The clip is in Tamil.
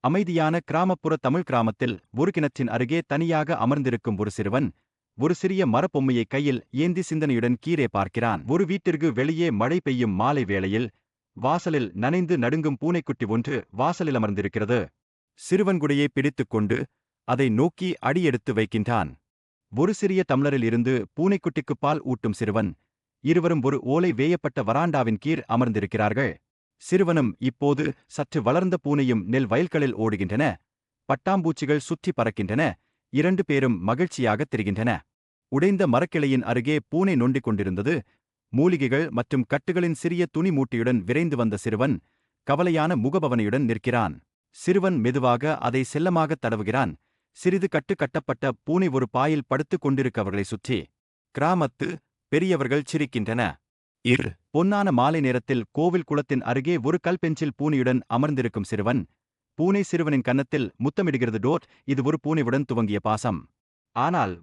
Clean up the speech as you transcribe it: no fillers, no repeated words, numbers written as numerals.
அமைதியான கிராமப்புற தமிழ் கிராமத்தில் ஒரு கிணற்றின் அருகே தனியாக அமர்ந்திருக்கும் ஒரு சிறுவன் ஒரு சிறிய மரப்பொம்மையை கையில் ஏந்தி சிந்தனையுடன் கீழே பார்க்கிறான். ஒரு வீட்டிற்கு வெளியே மழை பெய்யும் மாலை வேளையில் வாசலில் நனைந்து நடுங்கும் பூனைக்குட்டி ஒன்று வாசலில் அமர்ந்திருக்கிறது. சிறுவன் குடையை பிடித்துக்கொண்டு அதை நோக்கி அடியெடுத்து வைக்கின்றான். ஒரு சிறிய டம்ளரில் இருந்து பூனைக்குட்டிக்கு பால் ஊட்டும் சிறுவன். இருவரும் ஒரு ஓலை வேயப்பட்ட வராண்டாவின் கீழ் அமர்ந்திருக்கிறார்கள். சிறுவனும் இப்போது சற்று வளர்ந்த பூனையும் நெல் வயல்களில் ஓடுகின்றன. பட்டாம்பூச்சிகள் சுற்றி பறக்கின்றன. இரண்டு பேரும் மகிழ்ச்சியாகத் திரிகின்றன. உடைந்த மரக்கிளையின் அருகே பூனை நொண்டிக் கொண்டிருந்தது. மூலிகைகள் மற்றும் கட்டுகளின் சிறிய துணி மூட்டையுடன் விரைந்து வந்த சிறுவன் கவலையான முகபவனையுடன் நிற்கிறான். சிறுவன் மெதுவாக அதை செல்லமாகத் தடவுகிறான். சிறிது கட்டு கட்டப்பட்ட பூனை ஒரு பாயில் படுத்துக் கொண்டிருக்கவர்களை சுற்றி. கிராமத்து பெரியவர்கள் சிரிக்கின்றன. பொன்னான மாலை நேரத்தில் கோவில் குளத்தின் அருகே ஒரு கல்பெஞ்சில் பூனையுடன் அமர்ந்திருக்கும் சிறுவன். பூனை சிறுவனின் கன்னத்தில் முத்தமிடுகிறது. இது ஒரு பூனையுடன் துவங்கிய பாசம். ஆனால்